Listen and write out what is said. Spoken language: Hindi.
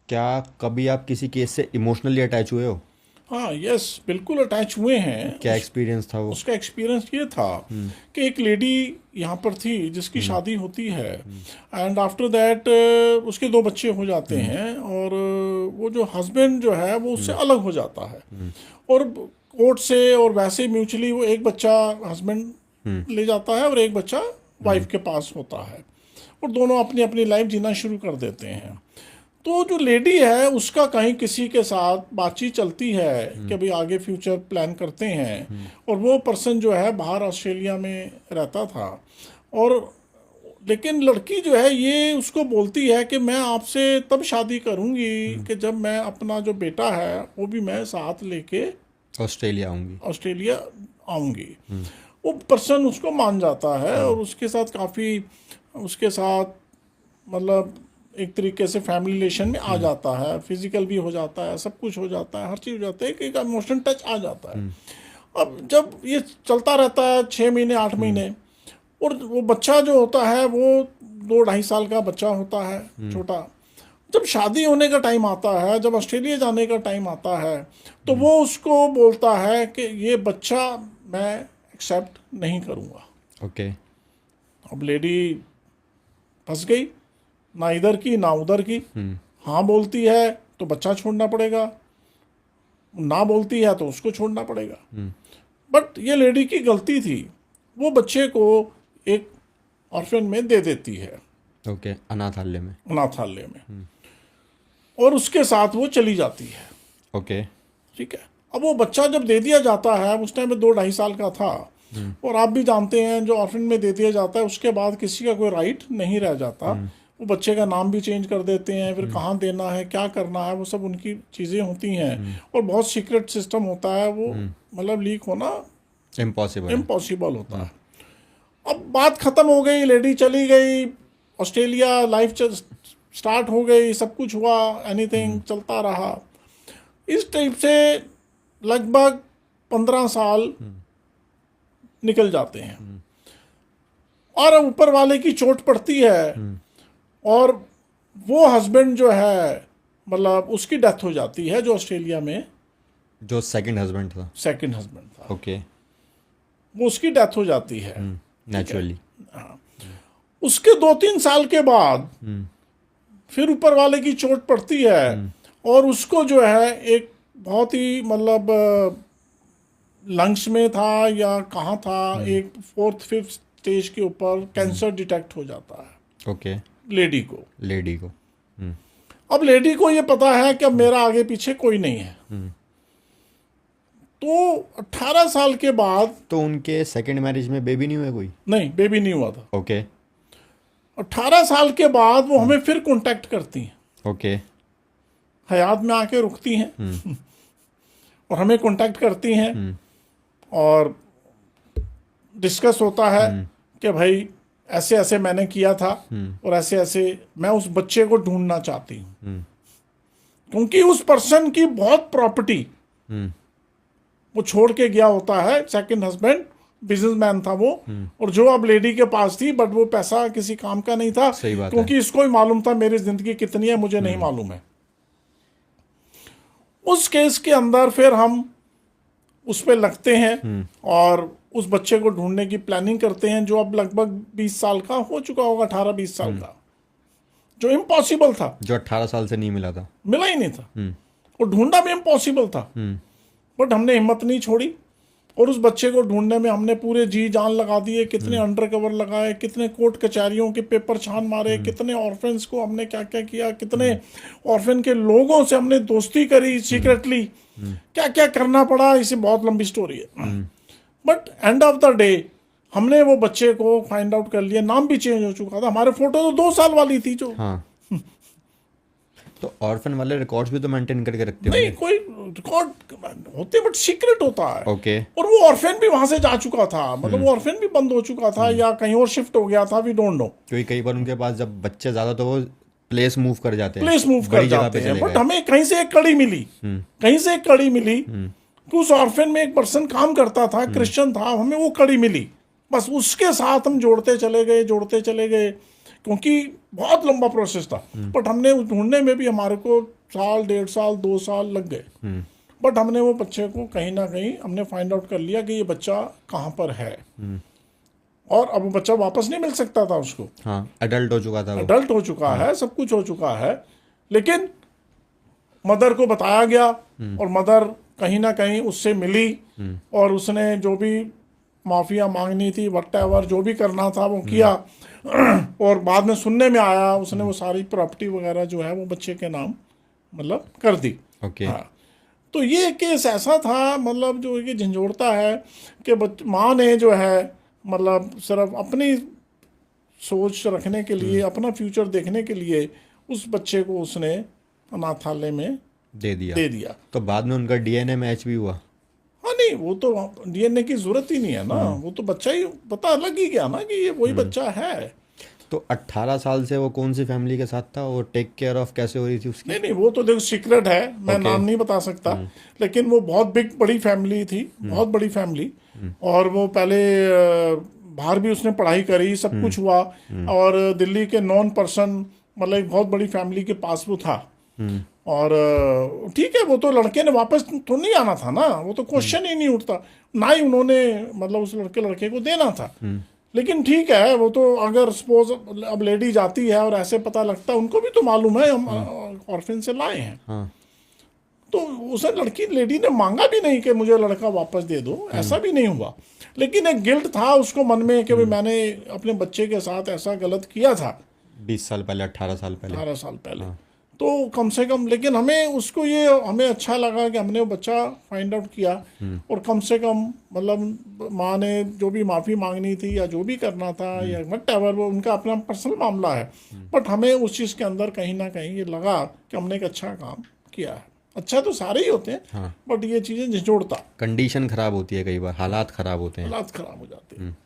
क्या कभी आप किसी केस से इमोशनली अटैच हुए हो? हाँ, यस, बिल्कुल अटैच हुए हैं। क्या एक्सपीरियंस था वो? उसका एक्सपीरियंस ये था कि एक लेडी यहाँ पर थी जिसकी हम्म। शादी होती है, हम्म। एंड आफ्टर दैट उसके दो बच्चे हो जाते हम्म। हैं, और वो जो हस्बैंड जो है वो उससे हम्म। अलग हो जाता है। हम्म। और कोर्ट से और वैसे म्यूचुअली वो एक बच्चा हस्बैंड हम्म। ले जाता है और एक बच्चा हम्म। वाइफ के पास होता है, और दोनों अपनी अपनी लाइफ जीना शुरू कर देते हैं। तो जो लेडी है उसका कहीं किसी के साथ बातचीत चलती है कि भाई आगे फ्यूचर प्लान करते हैं, हम्म। और वो पर्सन जो है बाहर ऑस्ट्रेलिया में रहता था। और लेकिन लड़की जो है ये उसको बोलती है कि मैं आपसे तब शादी करूंगी हम्म। कि जब मैं अपना जो बेटा है वो भी मैं साथ लेके ऑस्ट्रेलिया आऊंगी। ऑस्ट्रेलिया आऊंगी। हम्म। वो पर्सन उसको मान जाता है हम्म। और उसके साथ काफ़ी, उसके साथ मतलब एक तरीके से फैमिली रिलेशन में आ हम्म। जाता है, फिजिकल भी हो जाता है, सब कुछ हो जाता है, हर चीज़ हो जाता है, एक इमोशन टच आ जाता है। हम्म। अब जब ये चलता रहता है 6 महीने 8 महीने, और वो बच्चा जो होता है वो 2 ढाई साल का बच्चा होता है, छोटा। जब शादी होने का टाइम आता है, जब ऑस्ट्रेलिया जाने का टाइम आता है, तो वो उसको बोलता है कि ये बच्चा मैं एक्सेप्ट नहीं करूँगा। ओके। अब लेडी फंस गई, ना इधर की ना उधर की। हम्म। हाँ बोलती है तो बच्चा छोड़ना पड़ेगा, ना बोलती है तो उसको छोड़ना पड़ेगा। हम्म। बट ये लेडी की गलती थी, वो बच्चे को एक ऑर्फन में दे देती है, ओके, अनाथालय में। अनाथालय में, और उसके साथ वो चली जाती है। ओके। ठीक है। अब वो बच्चा जब दे दिया जाता है, उस टाइम में 2 ढाई साल का था, और आप भी जानते हैं जो ऑर्फन में दे दिया जाता है उसके बाद किसी का कोई राइट नहीं रह जाता। वो बच्चे का नाम भी चेंज कर देते हैं, फिर कहाँ देना है क्या करना है वो सब उनकी चीज़ें होती हैं, और बहुत सीक्रेट सिस्टम होता है वो, मतलब लीक होना इम्पॉसिबल है। इम्पॉसिबल होता है। अब बात खत्म हो गई, लेडी चली गई ऑस्ट्रेलिया, लाइफ स्टार्ट हो गई, सब कुछ हुआ, एनीथिंग चलता रहा। इस टाइप से लगभग 15 साल निकल जाते हैं, और ऊपर वाले की चोट पड़ती है, और वो हस्बैंड जो है मतलब उसकी डेथ हो जाती है, जो ऑस्ट्रेलिया में जो सेकंड हस्बैंड था। सेकंड हस्बैंड था, ओके। वो उसकी डेथ हो जाती है। नेचुरली। उसके 2-3 साल के बाद फिर ऊपर वाले की चोट पड़ती है, और उसको जो है एक बहुत ही मतलब लंग्स में था या कहाँ था, एक 4th-5th स्टेज के ऊपर कैंसर डिटेक्ट हो जाता है ओके। लेडी को। लेडी को। अब लेडी को ये पता है कि अब मेरा आगे पीछे कोई नहीं है। तो 18 साल के बाद, तो उनके सेकंड मैरिज में बेबी नहीं हुआ कोई? नहीं बेबी नहीं हुआ था, ओके। 18 साल के बाद वो हमें फिर कांटेक्ट करती हैं, ओके। हयात में आके रुकती हैं और हमें कांटेक्ट करती हैं, और डिस्कस होता है कि भाई ऐसे ऐसे मैंने किया था, और ऐसे ऐसे मैं उस बच्चे को ढूंढना चाहती हूँ, क्योंकि उस पर्सन की बहुत प्रॉपर्टी वो छोड़ के गया होता है। सेकंड हस्बैंड बिजनेसमैन था वो, और जो अब लेडी के पास थी, बट वो पैसा किसी काम का नहीं था, सही बात क्योंकि है। इसको ही मालूम था मेरी जिंदगी कितनी है मुझे नहीं मालूम है। उस केस के अंदर फिर हम उस पर लगते हैं और उस बच्चे को ढूंढने की प्लानिंग करते हैं, जो अब लगभग 20 साल का हो चुका होगा, 18-20 साल का, जो इम्पॉसिबल था, जो 18 साल से नहीं मिला था। मिला ही नहीं था, और ढूंढना भी इम्पॉसिबल था। बट हमने हिम्मत नहीं छोड़ी, और उस बच्चे को ढूंढने में हमने पूरे जी जान लगा दिए, कितने अंडर कवर लगाए, कितने कोर्ट कचहरियों के पेपर छान मारे, कितने ऑर्फेंस को हमने क्या क्या किया, कितने ऑर्फेन के लोगों से हमने दोस्ती करी सीक्रेटली, क्या क्या करना पड़ा, इसे बहुत लंबी स्टोरी है। But end of the day हमने वो बच्चे को फाइंड आउट कर लिया। नाम भी चेंज हो चुका था, हमारे फोटो तो 2 साल वाली थी जो। हाँ। तो ऑर्फन वाले रिकॉर्ड्स भी तो मेंटेन करके रखते नहीं होंगे? कोई रिकॉर्ड होते, बट सीक्रेट होता है। ओके। और वो ऑर्फेन भी वहां से जा चुका था, मतलब वो ऑर्फेन भी बंद हो चुका था, या कहीं और शिफ्ट हो गया था, वी डोंट नो। क्योंकि कई बार उनके पास जब बच्चे ज्यादा तो वो प्लेस मूव कर जाते हैं, प्लेस मूव कर बड़ी जगह जाते पे हैं। चले बट गए। हमें कहीं से एक कड़ी मिली, कहीं से एक कड़ी मिली कि उस ऑर्फेन में एक पर्सन काम करता था, क्रिश्चियन था, हमें वो कड़ी मिली। बस उसके साथ हम जोड़ते चले गए, जोड़ते चले गए, क्योंकि बहुत लंबा प्रोसेस था। बट हमने उस ढूंढने में भी हमारे को साल, 1.5 साल, 2 साल लग गए। बट हमने वो बच्चे को कहीं ना कहीं हमने फाइंड आउट कर लिया कि ये बच्चा कहाँ पर है। और अब वो बच्चा वापस नहीं मिल सकता था उसको, हाँ, एडल्ट हो चुका था वो। अडल्ट हो चुका है, सब कुछ हो चुका है। लेकिन मदर को बताया गया और मदर कहीं ना कहीं उससे मिली और उसने जो भी माफिया मांगनी थी, व्हाटएवर जो भी करना था वो किया। और बाद में सुनने में आया उसने वो सारी प्रॉपर्टी वगैरह जो है वो बच्चे के नाम मतलब कर दी। ओके। हाँ, तो ये केस ऐसा था मतलब जो ये झंझोड़ता है कि माँ ने जो है मतलब सिर्फ अपनी सोच रखने के लिए, अपना फ्यूचर देखने के लिए उस बच्चे को उसने अनाथालय में दे दिया। दे दिया। तो बाद में उनका डीएनए मैच भी हुआ। हाँ नहीं, वो तो डीएनए की जरूरत ही नहीं है ना, वो तो बच्चा ही पता लग ही गया ना कि ये वही बच्चा है। तो 18 साल से वो कौन सी फैमिली के साथ था और टेक केयर ऑफ कैसे हो रही थी उसकी? नहीं नहीं, वो तो देखो सीक्रेट है, मैं Okay. नाम नहीं बता सकता। लेकिन वो बहुत बड़ी फैमिली थी, बहुत बड़ी फैमिली। और वो पहले बाहर भी उसने पढ़ाई करी, सब कुछ हुआ। और दिल्ली के नॉन पर्सन मतलब एक बहुत बड़ी फैमिली के पास वो था। और ठीक है, वो तो लड़के ने वापस तो नहीं आना था ना, वो तो क्वेश्चन ही नहीं उठता, ना ही उन्होंने मतलब उस लड़के को देना था। लेकिन ठीक है, वो तो अगर सपोज अब लेडी जाती है और ऐसे पता लगता है, उनको भी तो मालूम है हम ऑर्फिन से लाए हैं। हाँ। तो उसे लेडी ने मांगा भी नहीं कि मुझे लड़का वापस दे दो, ऐसा भी नहीं हुआ। लेकिन एक गिल्ट था उसको मन में कि भाई मैंने अपने बच्चे के साथ ऐसा गलत किया था 20 साल पहले, 18 साल पहले। 18 साल पहले। तो कम से कम, लेकिन हमें अच्छा लगा कि हमने वो बच्चा फाइंड आउट किया। और कम से कम मतलब माँ ने जो भी माफ़ी मांगनी थी या जो भी करना था या व्हाटएवर, वो उनका अपना पर्सनल मामला है। बट हमें उस चीज़ के अंदर कहीं ना कहीं ये लगा कि हमने एक अच्छा काम किया है। अच्छा तो सारे ही होते हैं, बट ये चीज़ें झिझोड़ता, कंडीशन खराब होती है, कई बार हालात खराब होते हैं। हालात खराब हो जाते हैं।